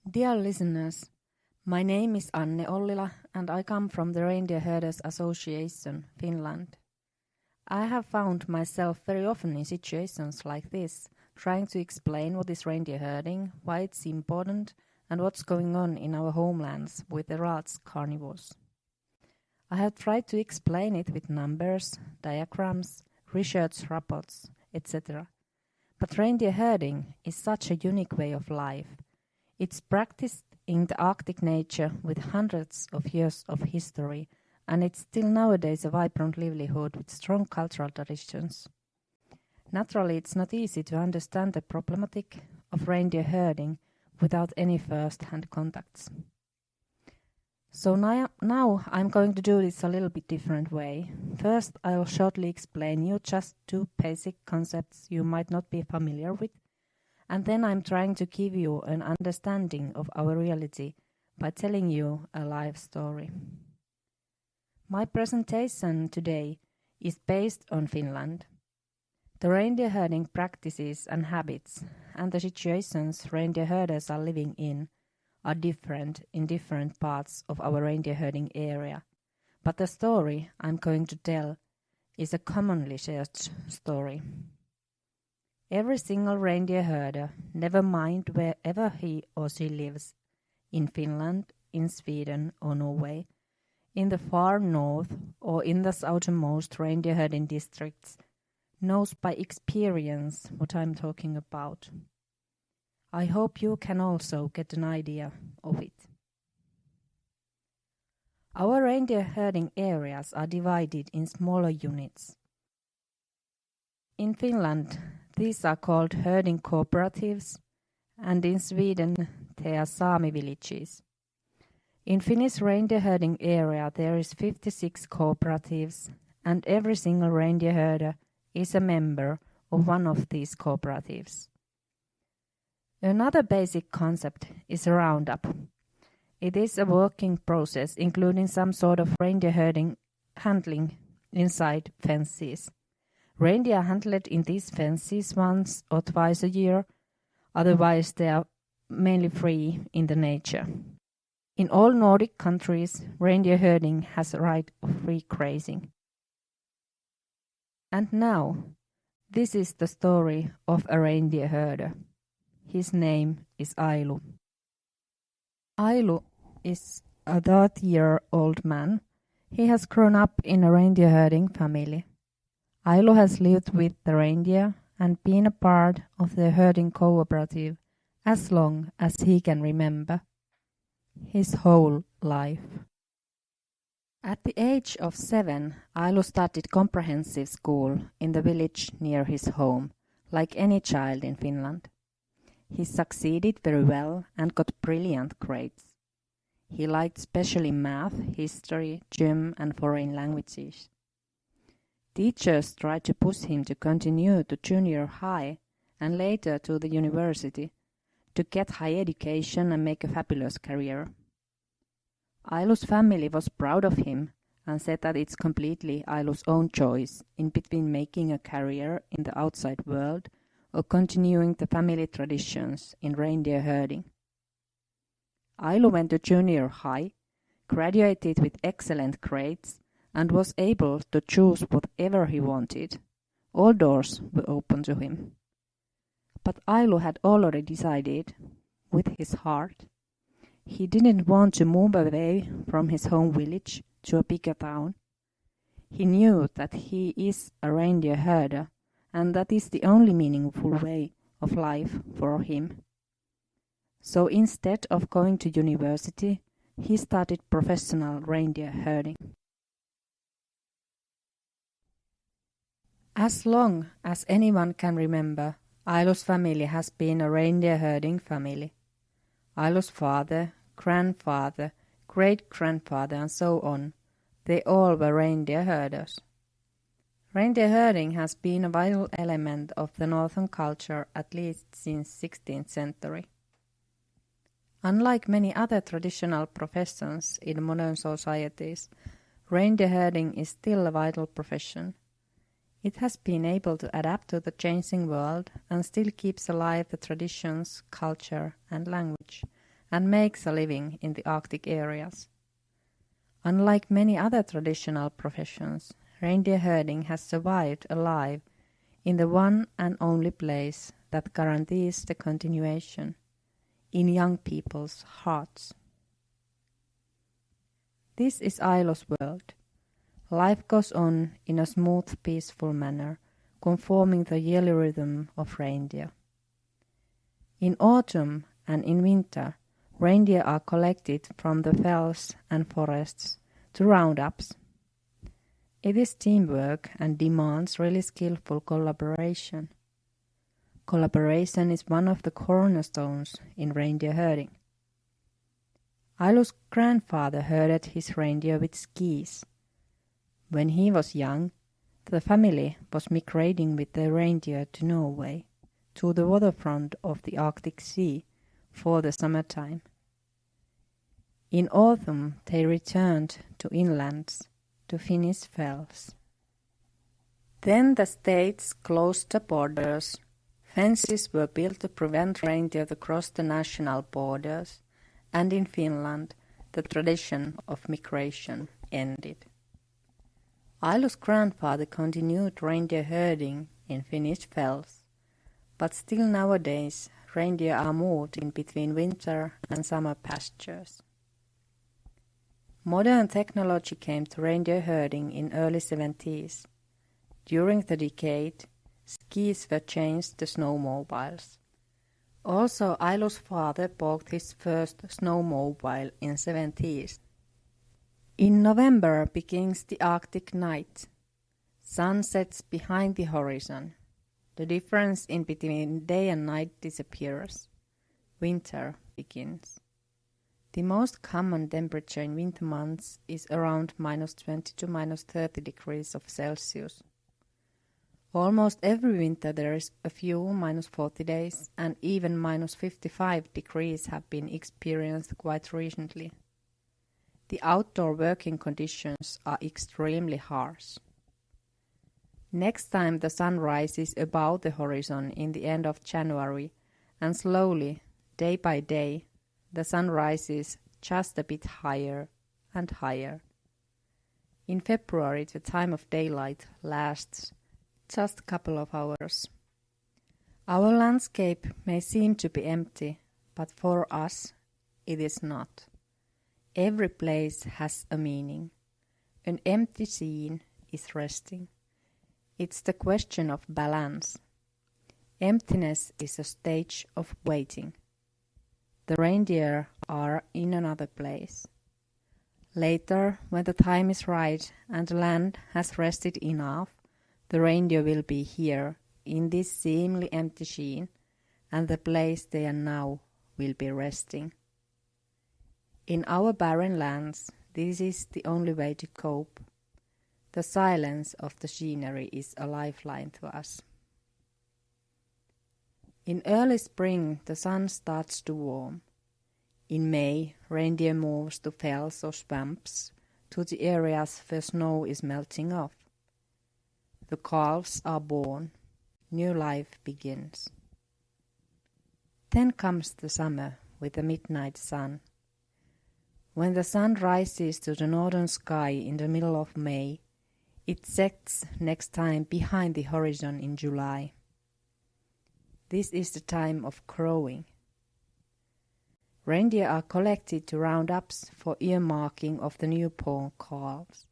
Dear listeners, my name is Anne Ollila and I come from the Reindeer Herders Association, Finland. I have found myself very often in situations like this, trying to explain what is reindeer herding, why it's important, and what's going on in our homelands with the large carnivores. I have tried to explain it with numbers, diagrams, research reports, etc. But reindeer herding is such a unique way of life. It's practiced in the Arctic nature with hundreds of years of history, and it's still nowadays a vibrant livelihood with strong cultural traditions. Naturally, it's not easy to understand the problematic of reindeer herding without any first-hand contacts. So now I'm going to do this a little bit different way. First, I will shortly explain you just two basic concepts you might not be familiar with, and then I'm trying to give you an understanding of our reality by telling you a life story. My presentation today is based on Finland. The reindeer herding practices and habits and the situations reindeer herders are living in are different in different parts of our reindeer herding area, but the story I'm going to tell is a commonly shared story. Every single reindeer herder, never mind wherever he or she lives, in Finland, in Sweden or Norway, in the far north or in the southernmost reindeer herding districts, knows by experience what I'm talking about. I hope you can also get an idea of it. Our reindeer herding areas are divided in smaller units. In Finland, these are called herding cooperatives, and in Sweden they are Sami villages. In Finnish reindeer herding area there is 56 cooperatives, and every single reindeer herder is a member of one of these cooperatives. Another basic concept is a roundup. It is a working process including some sort of reindeer herding handling inside fences. Reindeer are handled in these fences once or twice a year, otherwise they are mainly free in the nature. In all Nordic countries, reindeer herding has a right of free grazing. And now, this is the story of a reindeer herder. His name is Ailu. Ailu is a 30-year-old man. He has grown up in a reindeer herding family. Ailu has lived with the reindeer and been a part of the herding cooperative as long as he can remember. His whole life. At the age of 7, Ailu started comprehensive school in the village near his home, like any child in Finland. He succeeded very well and got brilliant grades. He liked especially math, history, German and foreign languages. Teachers tried to push him to continue to junior high and later to the university to get high education and make a fabulous career. Ailu's family was proud of him and said that it's completely Ailu's own choice in between making a career in the outside world or continuing the family traditions in reindeer herding. Ailu went to junior high, graduated with excellent grades, and was able to choose whatever he wanted. All doors were open to him. But Ailu had already decided, with his heart, he didn't want to move away from his home village to a bigger town. He knew that he is a reindeer herder, and that is the only meaningful way of life for him. So instead of going to university, he started professional reindeer herding. As long as anyone can remember, Ailu's family has been a reindeer herding family. Ailu's father, grandfather, great-grandfather and so on, they all were reindeer herders. Reindeer herding has been a vital element of the northern culture at least since 16th century. Unlike many other traditional professions in modern societies, reindeer herding is still a vital profession. It has been able to adapt to the changing world and still keeps alive the traditions, culture and language and makes a living in the Arctic areas. Unlike many other traditional professions, reindeer herding has survived alive in the one and only place that guarantees the continuation, in young people's hearts. This is Ailo's world. Life goes on in a smooth, peaceful manner, conforming the yearly rhythm of reindeer. In autumn and in winter, reindeer are collected from the fells and forests to roundups. It is teamwork and demands really skillful collaboration. Collaboration is one of the cornerstones in reindeer herding. Ailo's grandfather herded his reindeer with skis. When he was young, the family was migrating with their reindeer to Norway, to the waterfront of the Arctic Sea, for the summertime. In autumn they returned to inlands, to Finnish fells. Then the states closed the borders. Fences were built to prevent reindeer to cross the national borders, and in Finland the tradition of migration ended. Ailo's grandfather continued reindeer herding in Finnish fells, but still nowadays reindeer are moved in between winter and summer pastures. Modern technology came to reindeer herding in early 70s. During the decade, skis were changed to snowmobiles. Also, Ailo's father bought his first snowmobile in 70s. In November begins the Arctic night. Sun sets behind the horizon. The difference in between day and night disappears. Winter begins. The most common temperature in winter months is around -20 to -30 degrees of Celsius. Almost every winter there is a few -40 days, and even -55 degrees have been experienced quite recently. The outdoor working conditions are extremely harsh. Next time the sun rises above the horizon in the end of January, and slowly, day by day, the sun rises just a bit higher and higher. In February, the time of daylight lasts just a couple of hours. Our landscape may seem to be empty, but for us it is not. Every place has a meaning. An empty scene is resting. It's the question of balance. Emptiness is a stage of waiting. The reindeer are in another place. Later, when the time is right and the land has rested enough, the reindeer will be here in this seemingly empty scene, and the place they are now will be resting. In our barren lands, this is the only way to cope. The silence of the scenery is a lifeline to us. In early spring, the sun starts to warm. In May, reindeer moves to fells or swamps, to the areas where snow is melting off. The calves are born. New life begins. Then comes the summer with the midnight sun. When the sun rises to the northern sky in the middle of May, it sets next time behind the horizon in July. This is the time of crowing. Reindeer are collected to roundups for earmarking of the newborn calves.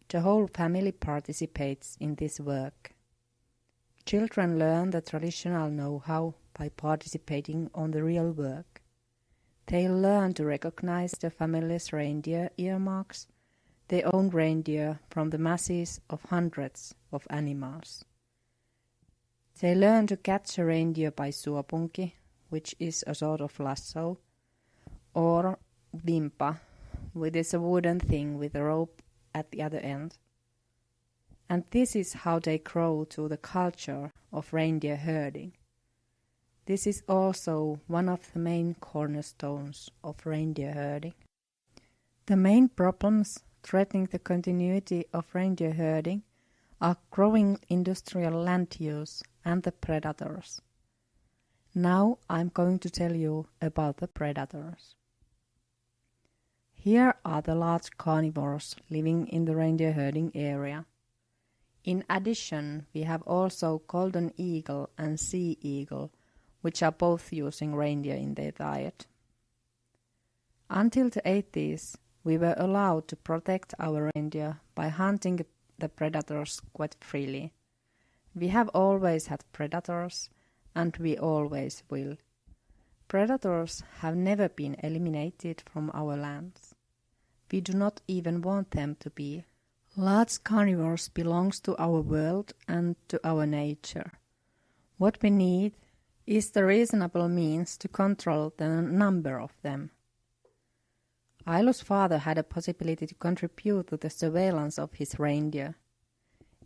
The whole family participates in this work. Children learn the traditional know-how by participating on the real work. They learn to recognize the family's reindeer earmarks, their own reindeer from the masses of hundreds of animals. They learn to catch a reindeer by suopunki, which is a sort of lasso, or vimpa, which is a wooden thing with a rope at the other end. And this is how they grow to the culture of reindeer herding. This is also one of the main cornerstones of reindeer herding. The main problems threatening the continuity of reindeer herding are growing industrial land use and the predators. Now I'm going to tell you about the predators. Here are the large carnivores living in the reindeer herding area. In addition, we have also golden eagle and sea eagle, which are both using reindeer in their diet. Until the 80s, we were allowed to protect our reindeer by hunting the predators quite freely. We have always had predators, and we always will. Predators have never been eliminated from our lands. We do not even want them to be. Large carnivores belongs to our world and to our nature. What we need is the reasonable means to control the number of them. Ailu's father had a possibility to contribute to the surveillance of his reindeer.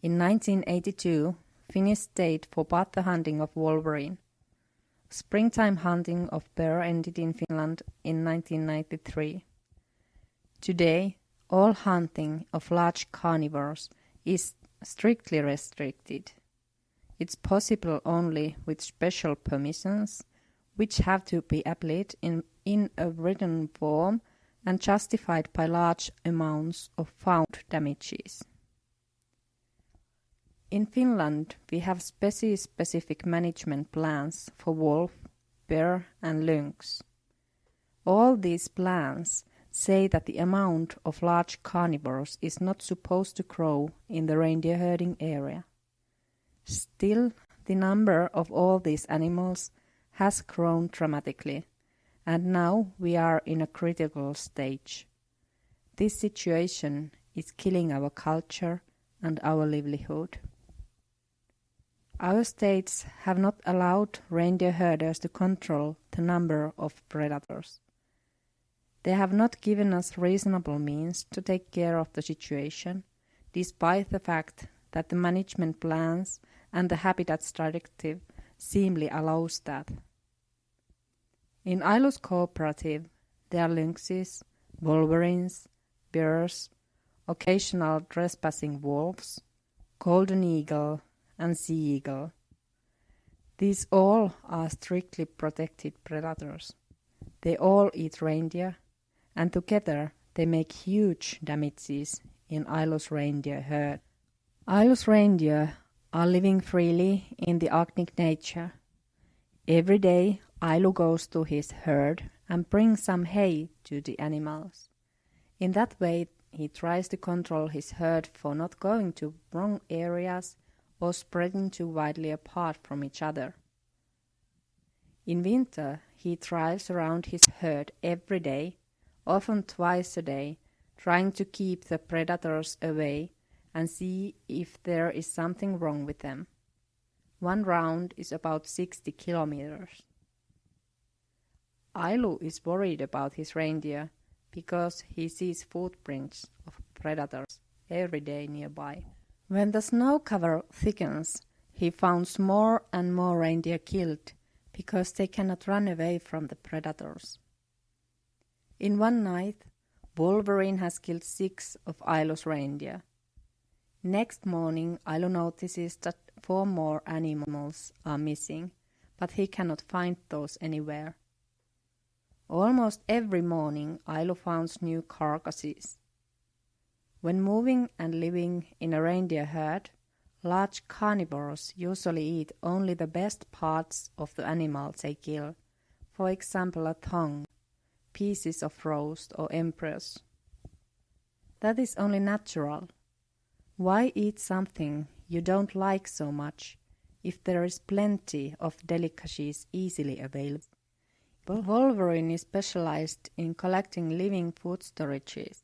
In 1982, Finnish state forbade the hunting of wolverine. Springtime hunting of bear ended in Finland in 1993. Today, all hunting of large carnivores is strictly restricted. It's possible only with special permissions, which have to be applied in a written form and justified by large amounts of found damages. In Finland, we have species-specific management plans for wolf, bear and lynx. All these plans say that the amount of large carnivores is not supposed to grow in the reindeer herding area. Still, the number of all these animals has grown dramatically, and now we are in a critical stage. This situation is killing our culture and our livelihood. Our states have not allowed reindeer herders to control the number of predators. They have not given us reasonable means to take care of the situation, despite the fact that the management plans and the Habitats Directive seemingly allows that. In Ailu's cooperative, there are lynxes, wolverines, bears, occasional trespassing wolves, golden eagle, and sea eagle. These all are strictly protected predators. They all eat reindeer, and together they make huge damages in Ailu's reindeer herd. Ailu's reindeer are living freely in the Arctic nature. Every day Ailu goes to his herd and brings some hay to the animals. In that way he tries to control his herd for not going to wrong areas or spreading too widely apart from each other. In winter he drives around his herd every day, often twice a day, trying to keep the predators away and see if there is something wrong with them. One round is about 60 kilometers. Ailu is worried about his reindeer because he sees footprints of predators every day nearby. When the snow cover thickens, he finds more and more reindeer killed because they cannot run away from the predators. In one night, wolverine has killed 6 of Ailu's reindeer. Next morning, Ailu notices that 4 more animals are missing, but he cannot find those anywhere. Almost every morning, Ailu finds new carcasses. When moving and living in a reindeer herd, large carnivores usually eat only the best parts of the animals they kill, for example a tongue, pieces of roast or embryos. That is only natural. Why eat something you don't like so much if there is plenty of delicacies easily available? Wolverine is specialized in collecting living food storages.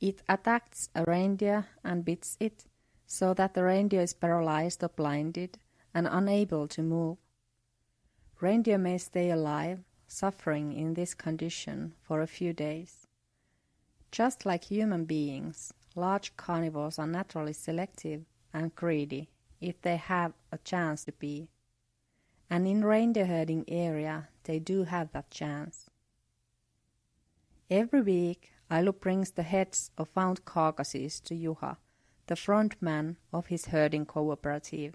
It attacks a reindeer and bites it so that the reindeer is paralyzed or blinded and unable to move. Reindeer may stay alive, suffering in this condition for a few days. Just like human beings, large carnivores are naturally selective and greedy if they have a chance to be. And in reindeer herding area, they do have that chance. Every week, Ailu brings the heads of found carcasses to Juha, the front man of his herding cooperative.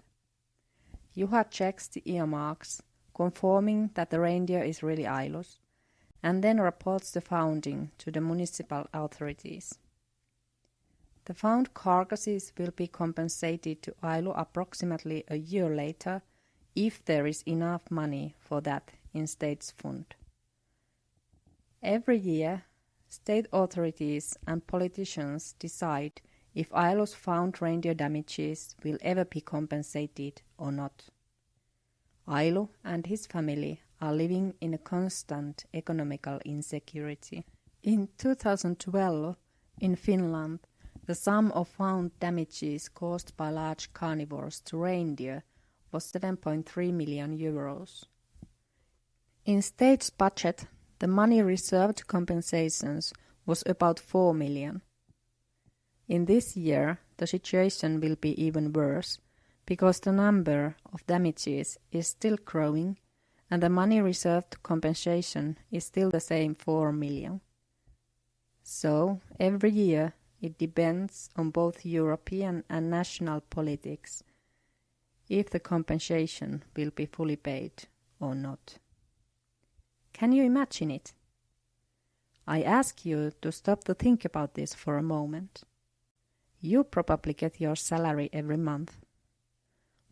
Juha checks the earmarks, confirming that the reindeer is really Ailo's, and then reports the founding to the municipal authorities. The found carcasses will be compensated to Ailo approximately a year later if there is enough money for that in state's fund. Every year, state authorities and politicians decide if Ailo's found reindeer damages will ever be compensated or not. Ailo and his family are living in a constant economical insecurity. In 2012, in Finland, the sum of found damages caused by large carnivores to reindeer was 7.3 million euros. In state's budget, the money reserved to compensations was about 4 million. In this year, the situation will be even worse, because the number of damages is still growing and the money reserved to compensation is still the same 4 million. So, every year, it depends on both European and national politics if the compensation will be fully paid or not. Can you imagine it? I ask you to stop to think about this for a moment. You probably get your salary every month.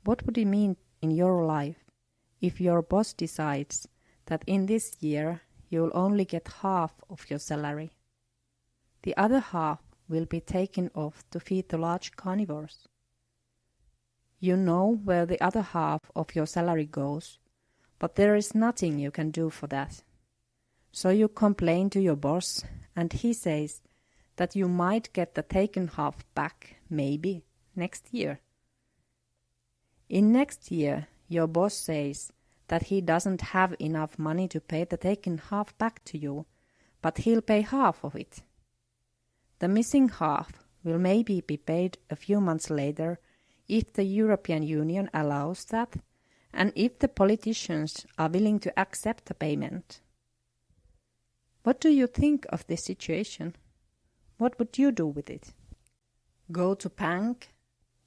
What would it mean in your life if your boss decides that in this year you'll only get half of your salary? The other half will be taken off to feed the large carnivores. You know where the other half of your salary goes, but there is nothing you can do for that. So you complain to your boss, and he says that you might get the taken half back, maybe, next year. In next year, your boss says that he doesn't have enough money to pay the taken half back to you, but he'll pay half of it. The missing half will maybe be paid a few months later if the European Union allows that, and if the politicians are willing to accept the payment. What do you think of this situation? What would you do with it? Go to bank,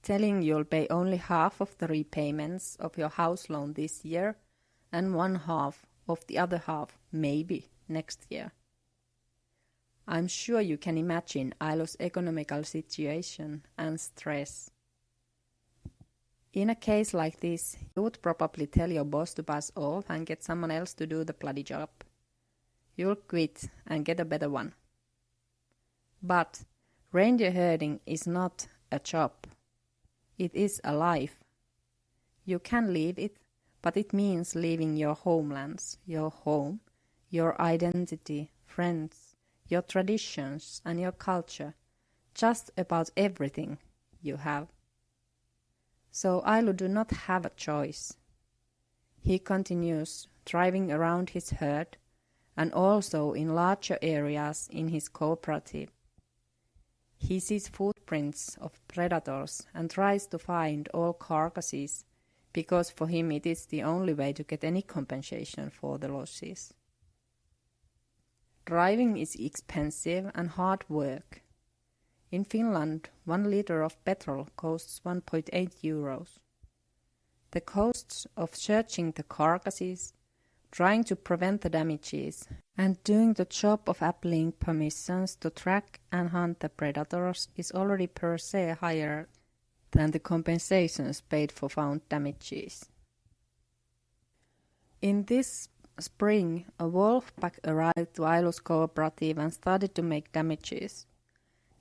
telling you'll pay only half of the repayments of your house loan this year, and one half of the other half, maybe, next year. I'm sure you can imagine Ailo's economical situation and stress. In a case like this, you would probably tell your boss to pass off and get someone else to do the bloody job. You'll quit and get a better one. But reindeer herding is not a job. It is a life. You can leave it, but it means leaving your homelands, your home, your identity, friends, your traditions and your culture, just about everything you have. So Ailo do not have a choice. He continues driving around his herd and also in larger areas in his cooperative. He sees footprints of predators and tries to find all carcasses because for him it is the only way to get any compensation for the losses. Driving is expensive and hard work. In Finland, 1 liter of petrol costs 1.8 euros. The costs of searching the carcasses, trying to prevent the damages, and doing the job of applying permissions to track and hunt the predators is already per se higher than the compensations paid for found damages. In this spring, a wolf pack arrived to Ailo's cooperative and started to make damages.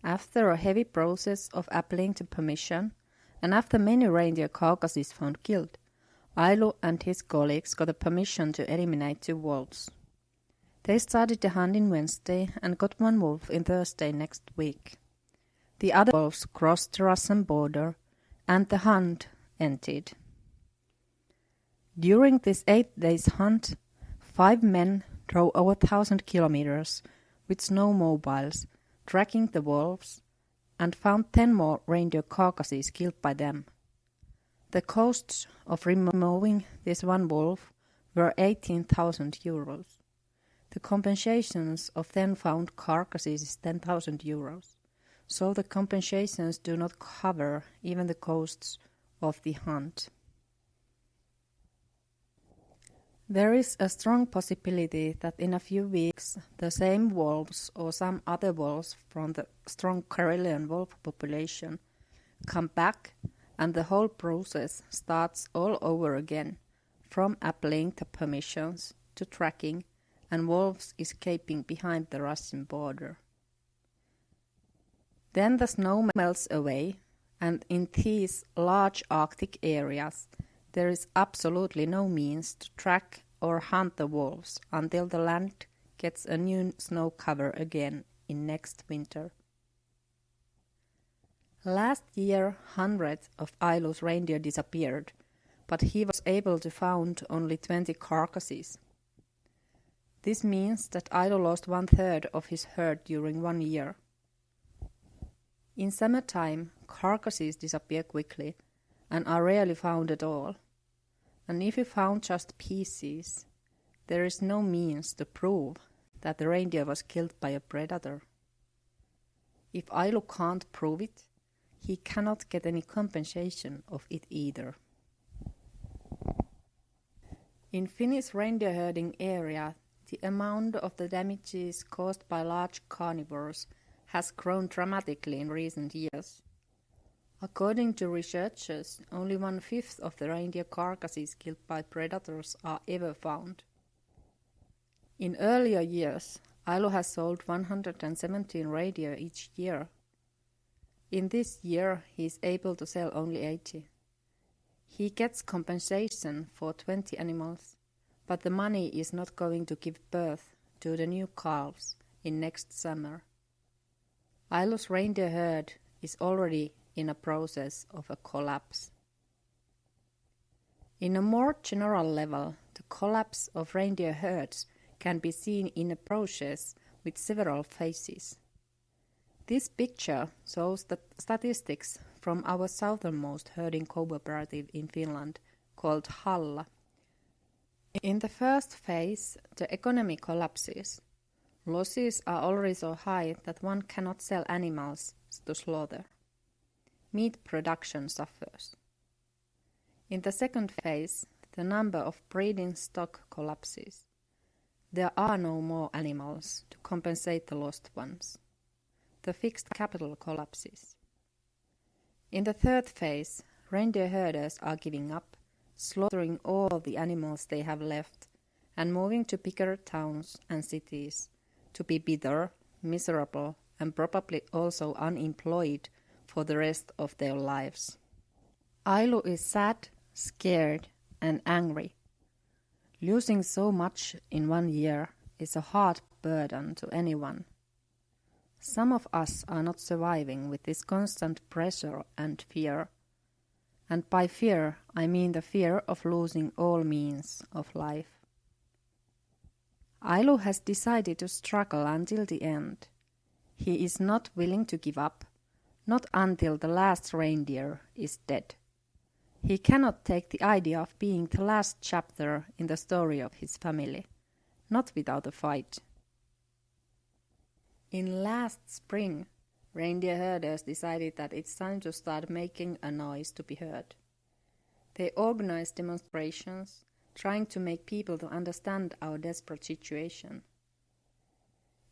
After a heavy process of applying the permission, and after many reindeer carcasses found killed, Ailo and his colleagues got a permission to eliminate 2 wolves. They started the hunt in Wednesday and got 1 wolf in Thursday next week. The other wolves crossed the Russian border, and the hunt ended. During this 8 days hunt, 5 men drove over 1,000 kilometers with snowmobiles, tracking the wolves, and found 10 more reindeer carcasses killed by them. The costs of removing this 1 wolf were 18,000 euros. The compensations of 10 found carcasses is 10,000 euros, so the compensations do not cover even the costs of the hunt. There is a strong possibility that in a few weeks the same wolves or some other wolves from the strong Karelian wolf population come back and the whole process starts all over again, from applying the permissions to tracking and wolves escaping behind the Russian border. Then the snow melts away, and in these large Arctic areas there is absolutely no means to track or hunt the wolves until the land gets a new snow cover again in next winter. Last year hundreds of Ailu's reindeer disappeared, but he was able to find only 20 carcasses. This means that Ailu lost 1/3 of his herd during 1 year. In summertime, carcasses disappear quickly and are rarely found at all. And if you found just pieces, there is no means to prove that the reindeer was killed by a predator. If Ailu can't prove it, he cannot get any compensation of it either. In Finnish reindeer herding area, the amount of the damages caused by large carnivores has grown dramatically in recent years. According to researchers, only 1/5 of the reindeer carcasses killed by predators are ever found. In earlier years, Ailu has sold 117 reindeer each year. In this year, he is able to sell only 80. He gets compensation for 20 animals, but the money is not going to give birth to the new calves in next summer. Ailu's reindeer herd is already in a process of a collapse. In a more general level, the collapse of reindeer herds can be seen in a process with several phases. This picture shows the statistics from our southernmost herding cooperative in Finland called Halla. In the first phase, the economy collapses. Losses are already so high that one cannot sell animals to slaughter. Meat production suffers. In the second phase, the number of breeding stock collapses. There are no more animals to compensate the lost ones. The fixed capital collapses. In the third phase, reindeer herders are giving up, slaughtering all the animals they have left, and moving to bigger towns and cities to be bitter, miserable, and probably also unemployed for the rest of their lives. Ailu is sad, scared, and angry. Losing so much in 1 year is a hard burden to anyone. Some of us are not surviving with this constant pressure and fear. And by fear, I mean the fear of losing all means of life. Ailu has decided to struggle until the end. He is not willing to give up, not until the last reindeer is dead. He cannot take the idea of being the last chapter in the story of his family, not without a fight. In last spring, reindeer herders decided that it's time to start making a noise to be heard. They organized demonstrations, trying to make people to understand our desperate situation.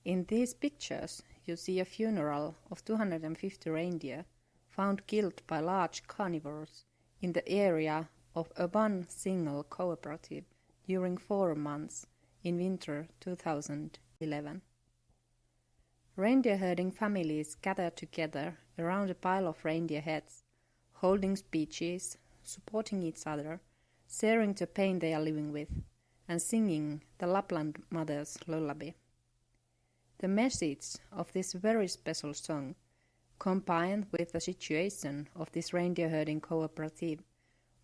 In these pictures, you see a funeral of 250 reindeer found killed by large carnivores in the area of a one single cooperative during 4 months in winter 2011. Reindeer herding families gathered together around a pile of reindeer heads, holding speeches, supporting each other, sharing the pain they are living with, and singing the Lapland Mother's Lullaby. The message of this very special song, combined with the situation of this reindeer herding cooperative,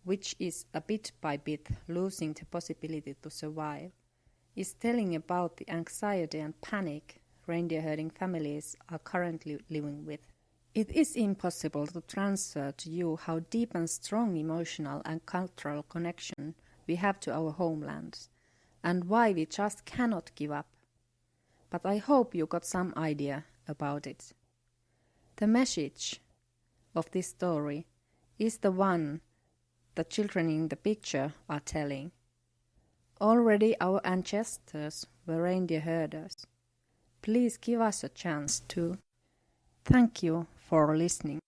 which is a bit by bit losing the possibility to survive, is telling about the anxiety and panic reindeer herding families are currently living with. It is impossible to transfer to you how deep and strong emotional and cultural connection we have to our homelands, and why we just cannot give up. But I hope you got some idea about it. The message of this story is the one the children in the picture are telling. Already our ancestors were reindeer herders. Please give us a chance too. Thank you for listening.